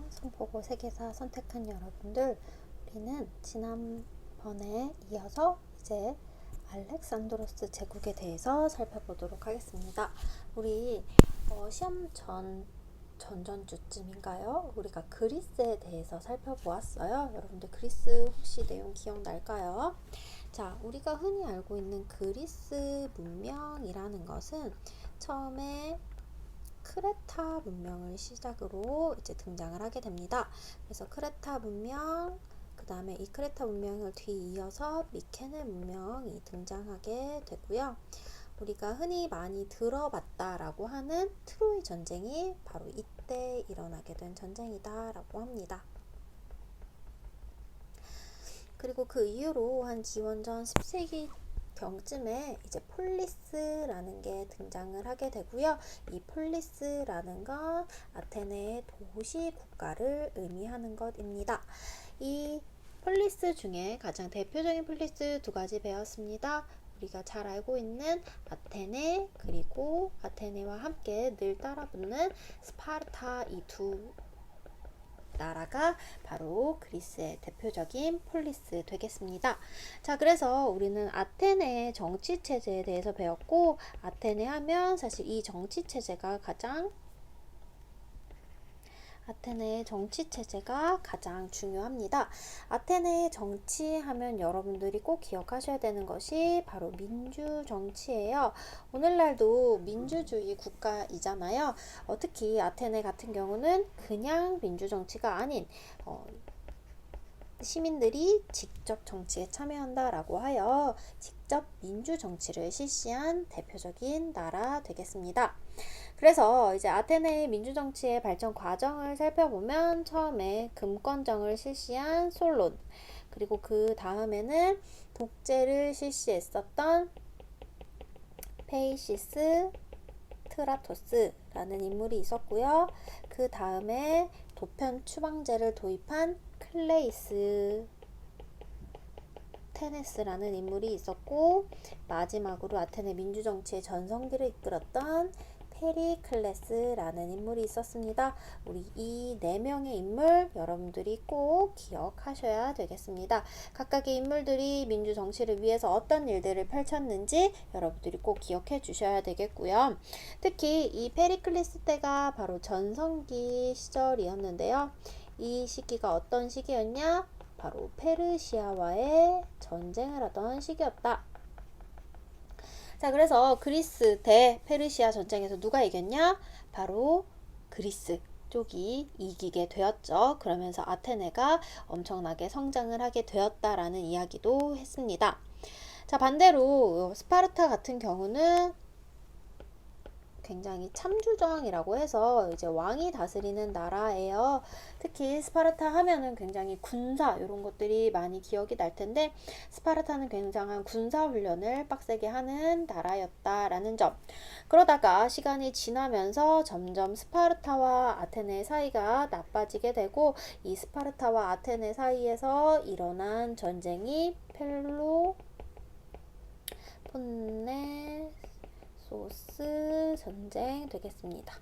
성포고 세계사 선택한 여러분들, 우리는 지난번에 이어서 이제 알렉산드로스 제국에 대해서 살펴보도록 하겠습니다. 우리 시험 전전주쯤인가요? 우리가 그리스에 대해서 살펴보았어요. 여러분들 그리스 혹시 내용 기억날까요? 자, 우리가 흔히 알고 있는 그리스 문명이라는 것은 처음에 크레타 문명을 시작으로 이제 등장을 하게 됩니다. 그래서 크레타 문명, 그 다음에 이 크레타 문명을 뒤이어서 미케네 문명이 등장하게 되고요. 우리가 흔히 많이 들어봤다라고 하는 트로이 전쟁이 바로 이때 일어나게 된 전쟁이다 라고 합니다. 그리고 그 이후로 한 기원전 10세기 경쯤에 이제 폴리스라는 게 등장을 하게 되고요. 이 폴리스라는 건 아테네의 도시 국가를 의미하는 것입니다. 이 폴리스 중에 가장 대표적인 폴리스 두 가지 배웠습니다. 우리가 잘 알고 있는 아테네, 그리고 아테네와 함께 늘 따라붙는 스파르타, 이 두 나라가 바로 그리스의 대표적인 폴리스 되겠습니다. 자, 그래서 우리는 아테네의 정치 체제에 대해서 배웠고, 아테네 하면 사실 이 정치 체제가 아테네의 정치 체제가 가장 중요합니다. 아테네의 정치하면 여러분들이 꼭 기억하셔야 되는 것이 바로 민주 정치예요. 오늘날도 민주주의 국가이잖아요. 특히 아테네 같은 경우는 그냥 민주 정치가 아닌 시민들이 직접 정치에 참여한다라고 하여 직접 민주 정치를 실시한 대표적인 나라 되겠습니다. 그래서 이제 아테네의 민주정치의 발전 과정을 살펴보면 처음에 금권정을 실시한 솔론, 그리고 그 다음에는 독재를 실시했었던 페이시스 트라토스라는 인물이 있었고요. 그 다음에 도편 추방제를 도입한 클레이스 테네스라는 인물이 있었고, 마지막으로 아테네 민주정치의 전성기를 이끌었던 페리클레스라는 인물이 있었습니다. 우리 이 4명의 인물 여러분들이 꼭 기억하셔야 되겠습니다. 각각의 인물들이 민주정치를 위해서 어떤 일들을 펼쳤는지 여러분들이 꼭 기억해 주셔야 되겠고요. 특히 이 페리클레스 때가 바로 전성기 시절이었는데요. 이 시기가 어떤 시기였냐? 바로 페르시아와의 전쟁을 하던 시기였다. 자, 그래서 그리스 대 페르시아 전쟁에서 누가 이겼냐? 바로 그리스 쪽이 이기게 되었죠. 그러면서 아테네가 엄청나게 성장을 하게 되었다라는 이야기도 했습니다. 자, 반대로 스파르타 같은 경우는 굉장히 참주정이라고 해서 이제 왕이 다스리는 나라예요. 특히 스파르타 하면은 굉장히 군사 이런 것들이 많이 기억이 날 텐데, 스파르타는 굉장한 군사 훈련을 빡세게 하는 나라였다라는 점. 그러다가 시간이 지나면서 점점 스파르타와 아테네 사이가 나빠지게 되고, 이 스파르타와 아테네 사이에서 일어난 전쟁이 펠로폰네소스 전쟁 되겠습니다.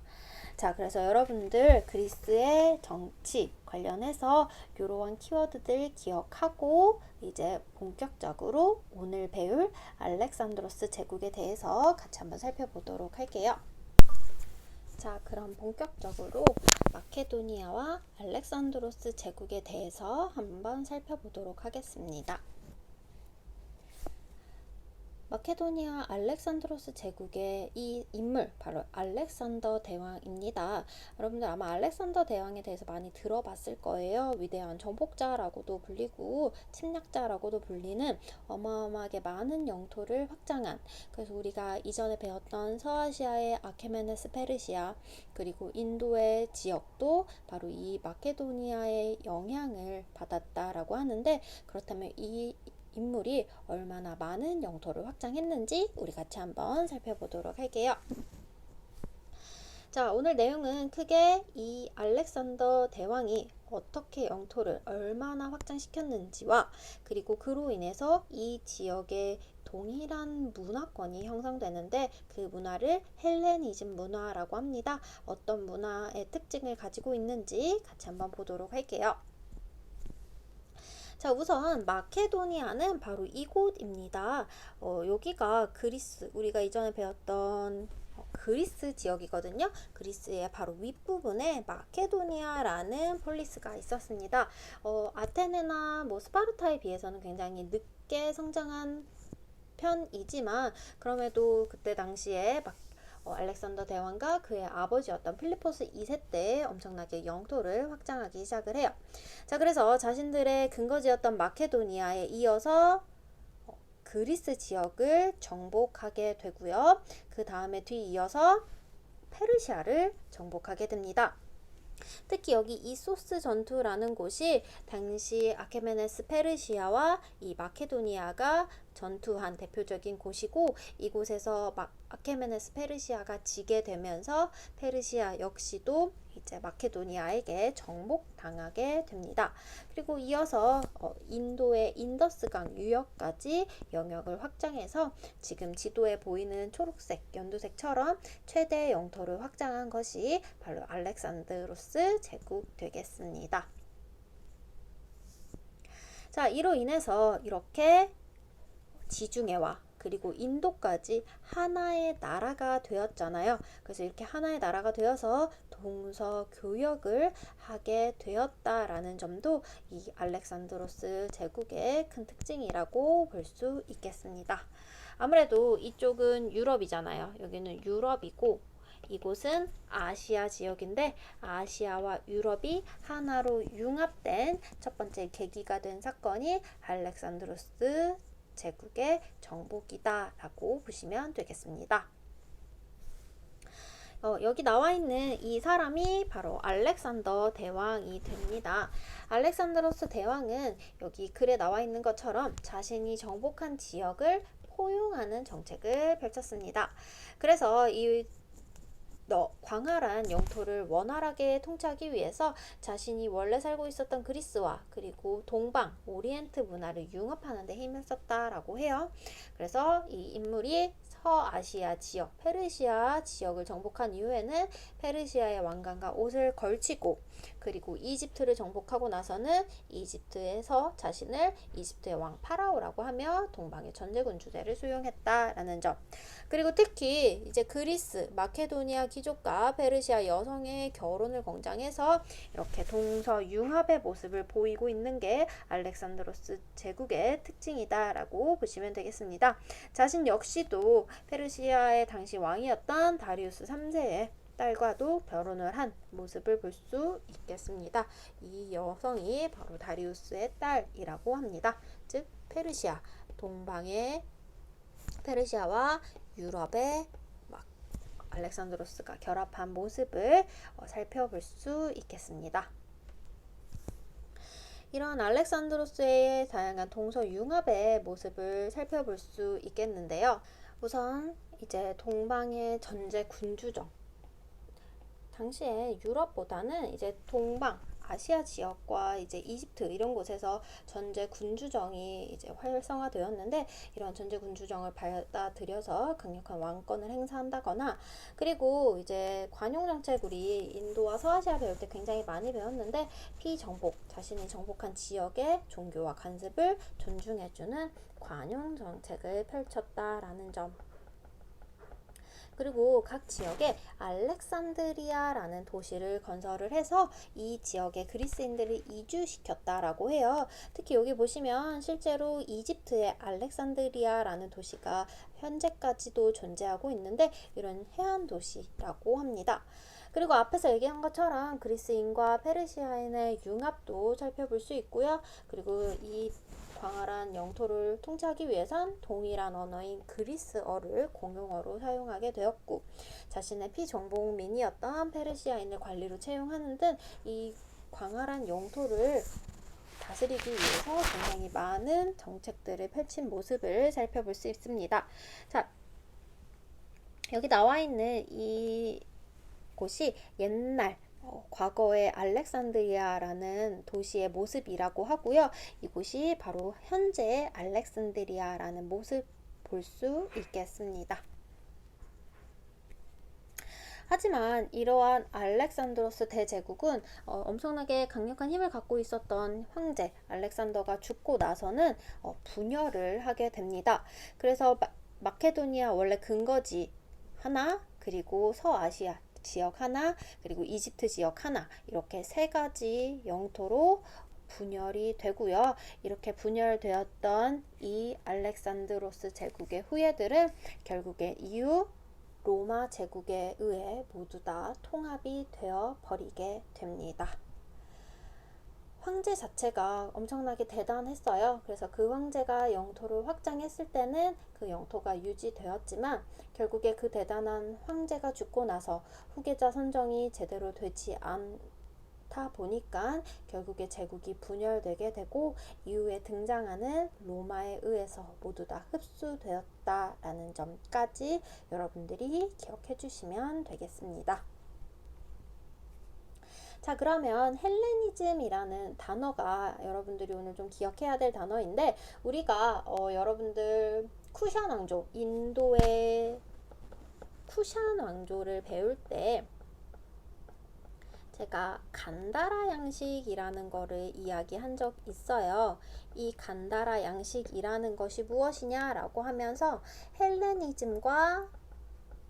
자, 그래서 여러분들 그리스의 정치 관련해서 이러한 키워드들 기억하고 이제 본격적으로 오늘 배울 알렉산드로스 제국에 대해서 같이 한번 살펴보도록 할게요. 자, 그럼 본격적으로 마케도니아와 알렉산드로스 제국에 대해서 한번 살펴보도록 하겠습니다. 마케도니아 알렉산드로스 제국의 이 인물 바로 알렉산더 대왕입니다. 여러분들 아마 알렉산더 대왕에 대해서 많이 들어봤을 거예요. 위대한 정복자라고도 불리고 침략자라고도 불리는 어마어마하게 많은 영토를 확장한, 그래서 우리가 이전에 배웠던 서아시아의 아케메네스 페르시아, 그리고 인도의 지역도 바로 이 마케도니아의 영향을 받았다라고 하는데, 그렇다면 이 인물이 얼마나 많은 영토를 확장했는지 우리 같이 한번 살펴보도록 할게요. 자, 오늘 내용은 크게 이 알렉산더 대왕이 어떻게 영토를 얼마나 확장시켰는지와 그리고 그로 인해서 이 지역의 동일한 문화권이 형성되는데 그 문화를 헬레니즘 문화라고 합니다. 어떤 문화의 특징을 가지고 있는지 같이 한번 보도록 할게요. 자, 우선 마케도니아는 바로 이곳입니다. 여기가 그리스, 우리가 이전에 배웠던 그리스 지역이거든요. 그리스의 바로 윗부분에 마케도니아라는 폴리스가 있었습니다. 아테네나 뭐 스파르타에 비해서는 굉장히 늦게 성장한 편이지만 그럼에도 그때 당시에 알렉산더 대왕과 그의 아버지였던 필리포스 2세 때 엄청나게 영토를 확장하기 시작을 해요. 자, 그래서 자신들의 근거지였던 마케도니아에 이어서 그리스 지역을 정복하게 되고요. 그 다음에 뒤이어서 페르시아를 정복하게 됩니다. 특히 여기 이소스 전투라는 곳이 당시 아케메네스 페르시아와 이 마케도니아가 전투한 대표적인 곳이고, 이곳에서 아케메네스 페르시아가 지게 되면서 페르시아 역시도 이제 마케도니아에게 정복당하게 됩니다. 그리고 이어서 인도의 인더스강 유역까지 영역을 확장해서 지금 지도에 보이는 초록색, 연두색처럼 최대 영토를 확장한 것이 바로 알렉산드로스 제국 되겠습니다. 자, 이로 인해서 이렇게 지중해와 그리고 인도까지 하나의 나라가 되었잖아요. 그래서 이렇게 하나의 나라가 되어서 동서교역을 하게 되었다라는 점도 이 알렉산드로스 제국의 큰 특징이라고 볼 수 있겠습니다. 아무래도 이쪽은 유럽이잖아요. 여기는 유럽이고 이곳은 아시아 지역인데 아시아와 유럽이 하나로 융합된 첫 번째 계기가 된 사건이 알렉산드로스 제국의 정복이다 라고 보시면 되겠습니다. 여기 나와 있는 이 사람이 바로 알렉산더 대왕이 됩니다. 알렉산드로스 대왕은 여기 글에 나와 있는 것처럼 자신이 정복한 지역을 포용하는 정책을 펼쳤습니다. 그래서 이 광활한 영토를 원활하게 통치하기 위해서 자신이 원래 살고 있었던 그리스와 그리고 동방, 오리엔트 문화를 융합하는 데 힘을 썼다라고 해요. 그래서 이 인물이 서아시아 지역, 페르시아 지역을 정복한 이후에는 페르시아의 왕관과 옷을 걸치고 그리고 이집트를 정복하고 나서는 이집트에서 자신을 이집트의 왕 파라오라고 하며 동방의 전제군주제를 수용했다라는 점. 그리고 특히 이제 그리스, 마케도니아 귀족과 페르시아 여성의 결혼을 권장해서 이렇게 동서 융합의 모습을 보이고 있는 게 알렉산드로스 제국의 특징이다라고 보시면 되겠습니다. 자신 역시도 페르시아의 당시 왕이었던 다리우스 3세의 딸과도 결혼을 한 모습을 볼 수 있겠습니다. 이 여성이 바로 다리우스의 딸이라고 합니다. 즉 페르시아, 동방의 페르시아와 유럽의 알렉산드로스가 결합한 모습을 살펴볼 수 있겠습니다. 이런 알렉산드로스의 다양한 동서융합의 모습을 살펴볼 수 있겠는데요. 우선 이제 동방의 전제 군주정, 당시에 유럽보다는 이제 동방 아시아 지역과 이제 이집트 이런 곳에서 전제 군주정이 이제 활성화되었는데, 이런 전제 군주정을 받아들여서 강력한 왕권을 행사한다거나, 그리고 이제 관용 정책, 우리 인도와 서아시아 배울 때 굉장히 많이 배웠는데 피정복, 자신이 정복한 지역의 종교와 관습을 존중해주는 관용 정책을 펼쳤다라는 점. 그리고 각 지역에 알렉산드리아라는 도시를 건설을 해서 이 지역의 그리스인들을 이주시켰다라고 해요. 특히 여기 보시면 실제로 이집트의 알렉산드리아라는 도시가 현재까지도 존재하고 있는데 이런 해안 도시라고 합니다. 그리고 앞에서 얘기한 것처럼 그리스인과 페르시아인의 융합도 살펴볼 수 있고요. 그리고 이 광활한 영토를 통치하기 위해선 동일한 언어인 그리스어를 공용어로 사용하게 되었고, 자신의 피정복민이었던 페르시아인을 관리로 채용하는 등 이 광활한 영토를 다스리기 위해서 굉장히 많은 정책들을 펼친 모습을 살펴볼 수 있습니다. 자, 여기 나와 있는 이 곳이 옛날 과거의 알렉산드리아라는 도시의 모습이라고 하고요. 이곳이 바로 현재의 알렉산드리아라는 모습 볼 수 있겠습니다. 하지만 이러한 알렉산드로스 대제국은 엄청나게 강력한 힘을 갖고 있었던 황제 알렉산더가 죽고 나서는 분열을 하게 됩니다. 그래서 마케도니아 원래 근거지 하나, 그리고 서아시아 지역 하나, 그리고 이집트 지역 하나, 이렇게 세 가지 영토로 분열이 되고요. 이렇게 분열되었던 이 알렉산드로스 제국의 후예들은 결국에 이후 로마 제국에 의해 모두 다 통합이 되어 버리게 됩니다. 황제 자체가 엄청나게 대단했어요. 그래서 그 황제가 영토를 확장했을 때는 그 영토가 유지되었지만 결국에 그 대단한 황제가 죽고 나서 후계자 선정이 제대로 되지 않다 보니까 결국에 제국이 분열되게 되고 이후에 등장하는 로마에 의해서 모두 다 흡수되었다라는 점까지 여러분들이 기억해 주시면 되겠습니다. 자, 그러면 헬레니즘이라는 단어가 여러분들이 오늘 좀 기억해야 될 단어인데, 우리가 여러분들 쿠샨 왕조, 인도의 쿠샨 왕조를 배울 때 제가 간다라 양식이라는 거를 이야기한 적 있어요. 이 간다라 양식이라는 것이 무엇이냐라고 하면서 헬레니즘과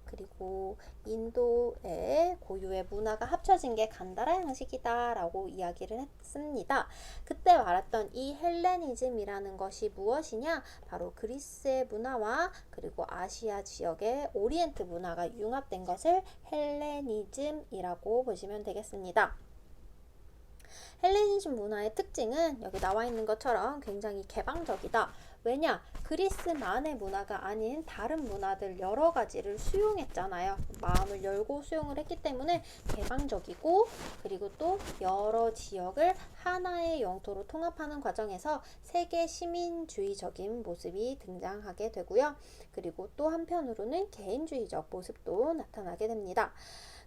그리고 인도의 고유의 문화가 합쳐진 게 간다라 양식이다 라고 이야기를 했습니다. 그때 말했던 이 헬레니즘이라는 것이 무엇이냐? 바로 그리스의 문화와 그리고 아시아 지역의 오리엔트 문화가 융합된 것을 헬레니즘이라고 보시면 되겠습니다. 헬레니즘 문화의 특징은 여기 나와 있는 것처럼 굉장히 개방적이다. 왜냐? 그리스만의 문화가 아닌 다른 문화들 여러 가지를 수용했잖아요. 마음을 열고 수용을 했기 때문에 개방적이고, 그리고 또 여러 지역을 하나의 영토로 통합하는 과정에서 세계 시민주의적인 모습이 등장하게 되고요. 그리고 또 한편으로는 개인주의적 모습도 나타나게 됩니다.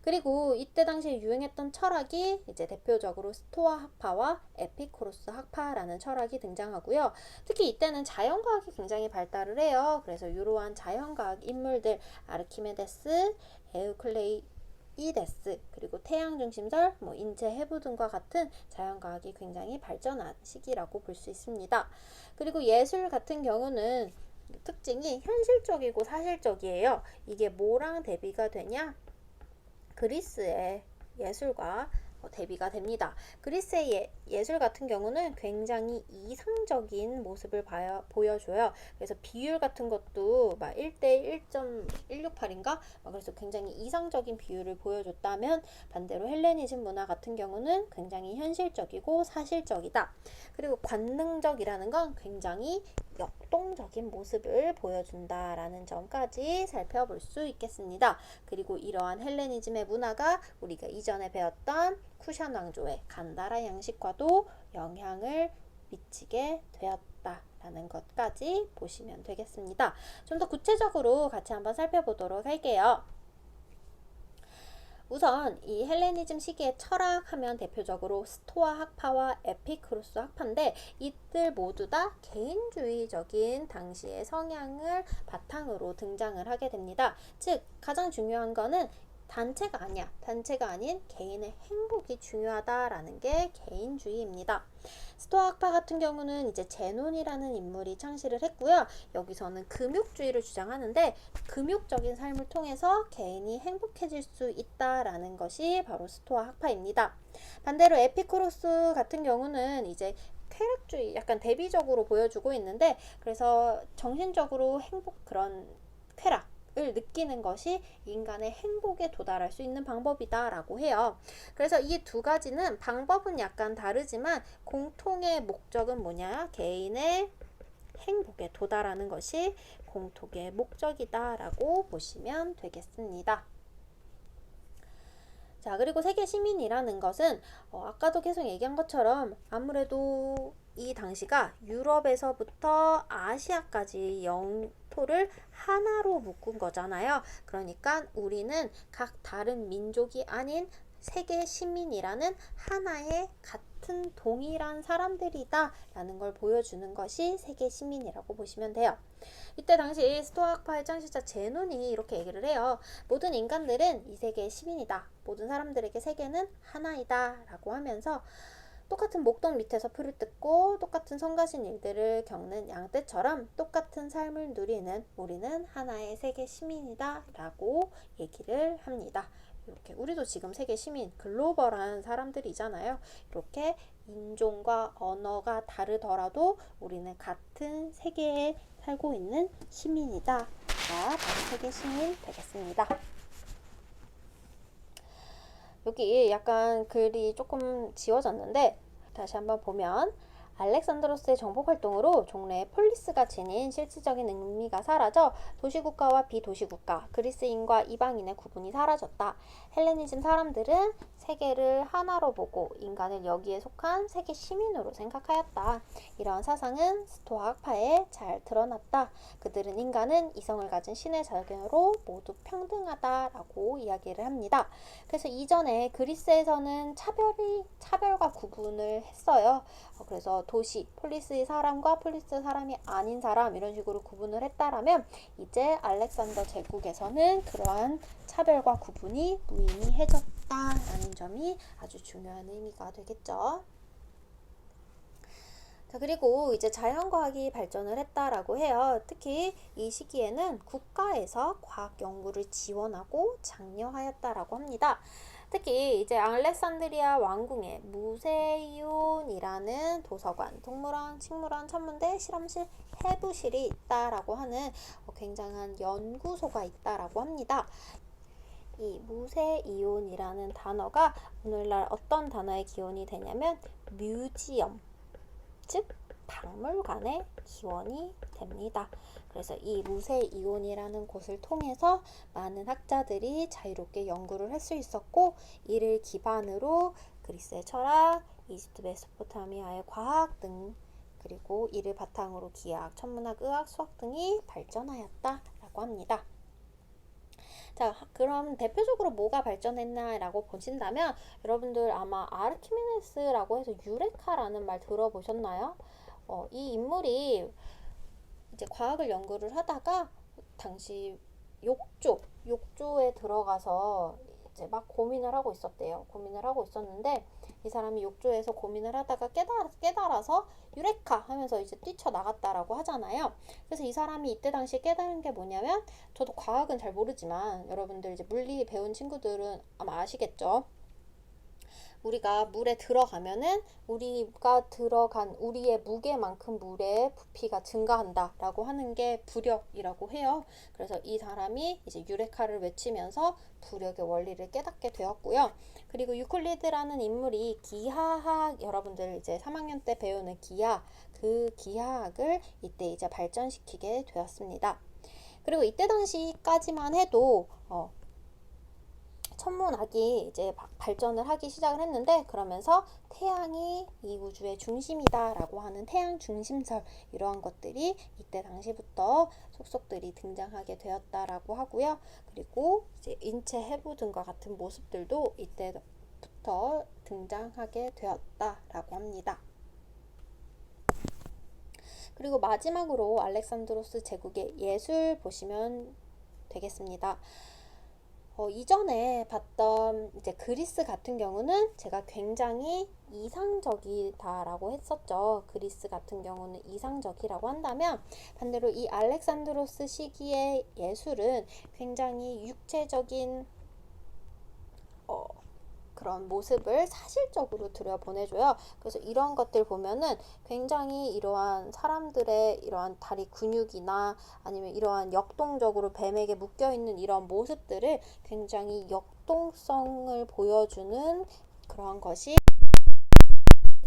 그리고 이때 당시에 유행했던 철학이 이제 대표적으로 스토아 학파와 에피쿠로스 학파라는 철학이 등장하고요. 특히 이때는 자연과학이 굉장히 발달을 해요. 그래서 이러한 자연과학 인물들 아르키메데스, 에우클레이데스, 그리고 태양중심설, 인체 해부 등과 같은 자연과학이 굉장히 발전한 시기라고 볼 수 있습니다. 그리고 예술 같은 경우는 특징이 현실적이고 사실적이에요. 이게 뭐랑 대비가 되냐? 그리스의 예술과 대비가 됩니다. 그리스의 예술 같은 경우는 굉장히 이상적인 모습을 보여줘요. 그래서 비율 같은 것도 막 1대 1.168인가? 그래서 굉장히 이상적인 비율을 보여줬다면 반대로 헬레니즘 문화 같은 경우는 굉장히 현실적이고 사실적이다. 그리고 관능적이라는 건 굉장히 역동적인 모습을 보여준다라는 점까지 살펴볼 수 있겠습니다. 그리고 이러한 헬레니즘의 문화가 우리가 이전에 배웠던 쿠샨 왕조의 간다라 양식과도 영향을 미치게 되었다라는 것까지 보시면 되겠습니다. 좀 더 구체적으로 같이 한번 살펴보도록 할게요. 우선 이 헬레니즘 시기의 철학하면 대표적으로 스토아 학파와 에피쿠로스 학파인데 이들 모두 다 개인주의적인 당시의 성향을 바탕으로 등장을 하게 됩니다. 즉 가장 중요한 거는 단체가 아니야. 단체가 아닌 개인의 행복이 중요하다라는 게 개인주의입니다. 스토아 학파 같은 경우는 이제 제논이라는 인물이 창시를 했고요. 여기서는 금욕주의를 주장하는데 금욕적인 삶을 통해서 개인이 행복해질 수 있다라는 것이 바로 스토아 학파입니다. 반대로 에피쿠로스 같은 경우는 이제 쾌락주의, 약간 대비적으로 보여주고 있는데 그래서 정신적으로 그런 쾌락 을 느끼는 것이 인간의 행복에 도달할 수 있는 방법이다 라고 해요. 그래서 이 두 가지는 방법은 약간 다르지만 공통의 목적은 뭐냐? 개인의 행복에 도달하는 것이 공통의 목적이다 라고 보시면 되겠습니다. 자, 그리고 세계 시민이라는 것은 아까도 계속 얘기한 것처럼 아무래도 이 당시가 유럽에서부터 아시아까지 영토를 하나로 묶은 거잖아요. 그러니까 우리는 각 다른 민족이 아닌 세계 시민이라는 하나의 같은 동일한 사람들이다 라는 걸 보여주는 것이 세계 시민이라고 보시면 돼요. 이때 당시 스토아학파의 창시자 제논이 이렇게 얘기를 해요. 모든 인간들은 이 세계의 시민이다. 모든 사람들에게 세계는 하나이다 라고 하면서 똑같은 목동 밑에서 풀을 뜯고 똑같은 성가신 일들을 겪는 양떼처럼 똑같은 삶을 누리는 우리는 하나의 세계 시민이다 라고 얘기를 합니다. 이렇게 우리도 지금 세계 시민, 글로벌한 사람들이잖아요. 이렇게 인종과 언어가 다르더라도 우리는 같은 세계에 살고 있는 시민이다. 가 바로 세계 시민 되겠습니다. 여기 약간 글이 조금 지워졌는데 다시 한번 보면 알렉산드로스의 정복 활동으로 종래의 폴리스가 지닌 실질적인 의미가 사라져 도시국가와 비도시국가, 그리스인과 이방인의 구분이 사라졌다. 헬레니즘 사람들은 세계를 하나로 보고 인간을 여기에 속한 세계 시민으로 생각하였다. 이러한 사상은 스토아 학파에 잘 드러났다. 그들은 인간은 이성을 가진 신의 자녀로 모두 평등하다라고 이야기를 합니다. 그래서 이전에 그리스에서는 차별과 구분을 했어요. 그래서 도시, 폴리스의 사람과 폴리스 사람이 아닌 사람 이런 식으로 구분을 했다라면 이제 알렉산더 제국에서는 그러한 차별과 구분이 무의미해졌다라는 점이 아주 중요한 의미가 되겠죠. 자, 그리고 이제 자연과학이 발전을 했다라고 해요. 특히 이 시기에는 국가에서 과학 연구를 지원하고 장려하였다라고 합니다. 특히 이제 알렉산드리아 왕궁에 무세이온이라는 도서관, 동물원, 식물원, 천문대, 실험실, 해부실이 있다라고 하는 굉장한 연구소가 있다라고 합니다. 이 무세이온이라는 단어가 오늘날 어떤 단어의 기원이 되냐면 뮤지엄, 즉 박물관의 기원이 됩니다. 그래서 이 무세이온이라는 곳을 통해서 많은 학자들이 자유롭게 연구를 할 수 있었고 이를 기반으로 그리스의 철학, 이집트 메소포타미아의 과학 등 그리고 이를 바탕으로 기하학, 천문학, 의학, 수학 등이 발전하였다라고 합니다. 자, 그럼 대표적으로 뭐가 발전했나라고 보신다면 여러분들 아마 아르키메데스라고 해서 유레카라는 말 들어보셨나요? 이 인물이 이제 과학을 연구를 하다가 당시 욕조에 들어가서 이제 막 고민을 하고 있었대요. 고민을 하고 있었는데 이 사람이 욕조에서 고민을 하다가 깨달아서 유레카 하면서 이제 뛰쳐나갔다라고 하잖아요. 그래서 이 사람이 이때 당시에 깨달은 게 뭐냐면 저도 과학은 잘 모르지만 여러분들 이제 물리 배운 친구들은 아마 아시겠죠? 우리가 물에 들어가면은 우리가 들어간 우리의 무게만큼 물의 부피가 증가한다 라고 하는 게 부력이라고 해요. 그래서 이 사람이 이제 유레카를 외치면서 부력의 원리를 깨닫게 되었고요. 그리고 유클리드라는 인물이 기하학, 여러분들 이제 3학년 때 배우는 그 기하학을 이때 이제 발전시키게 되었습니다. 그리고 이때 당시까지만 해도 천문학이 이제 발전을 하기 시작을 했는데 그러면서 태양이 이 우주의 중심이다 라고 하는 태양 중심설 이러한 것들이 이때 당시부터 속속들이 등장하게 되었다라고 하고요. 그리고 이제 인체 해부 등과 같은 모습들도 이때부터 등장하게 되었다라고 합니다. 그리고 마지막으로 알렉산드로스 제국의 예술 보시면 되겠습니다. 이전에 봤던 이제 그리스 같은 경우는 제가 굉장히 이상적이다라고 했었죠. 그리스 같은 경우는 이상적이라고 한다면 반대로 이 알렉산드로스 시기의 예술은 굉장히 육체적인 그런 모습을 사실적으로 들여보내줘요. 그래서 이런 것들 보면은 굉장히 이러한 사람들의 이러한 다리 근육이나 아니면 이러한 역동적으로 뱀에게 묶여있는 이런 모습들을 굉장히 역동성을 보여주는 그런 것이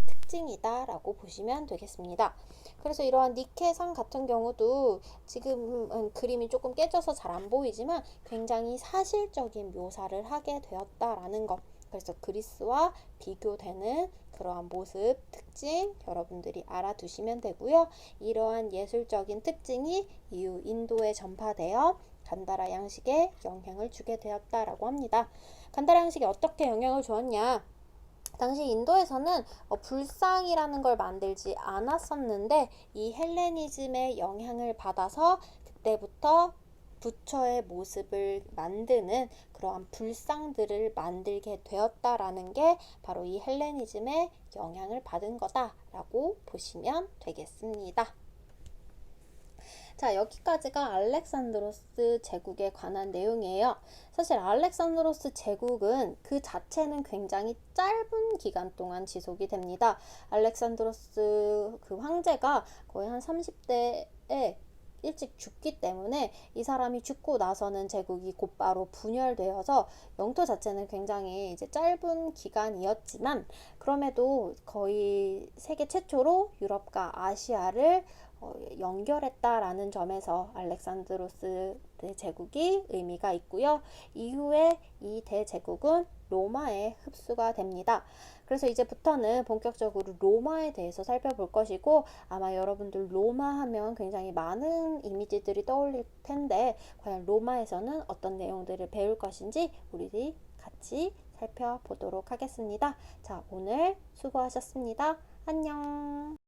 특징이다라고 보시면 되겠습니다. 그래서 이러한 니케상 같은 경우도 지금은 그림이 조금 깨져서 잘 안 보이지만 굉장히 사실적인 묘사를 하게 되었다라는 것. 그래서 그리스와 비교되는 그러한 모습, 특징 여러분들이 알아두시면 되고요. 이러한 예술적인 특징이 이후 인도에 전파되어 간다라 양식에 영향을 주게 되었다라고 합니다. 간다라 양식이 어떻게 영향을 주었냐? 당시 인도에서는 불상이라는 걸 만들지 않았었는데 이 헬레니즘의 영향을 받아서 그때부터 부처의 모습을 만드는 그러한 불상들을 만들게 되었다라는 게 바로 이 헬레니즘의 영향을 받은 거다라고 보시면 되겠습니다. 자, 여기까지가 알렉산드로스 제국에 관한 내용이에요. 사실 알렉산드로스 제국은 그 자체는 굉장히 짧은 기간 동안 지속이 됩니다. 알렉산드로스 그 황제가 거의 한 30대에 일찍 죽기 때문에 이 사람이 죽고 나서는 제국이 곧바로 분열되어서 영토 자체는 굉장히 이제 짧은 기간이었지만 그럼에도 거의 세계 최초로 유럽과 아시아를 연결했다라는 점에서 알렉산드로스 대제국이 의미가 있고요. 이후에 이 대제국은 로마에 흡수가 됩니다. 그래서 이제부터는 본격적으로 로마에 대해서 살펴볼 것이고 아마 여러분들 로마 하면 굉장히 많은 이미지들이 떠올릴 텐데 과연 로마에서는 어떤 내용들을 배울 것인지 우리 같이 살펴보도록 하겠습니다. 자, 오늘 수고하셨습니다. 안녕.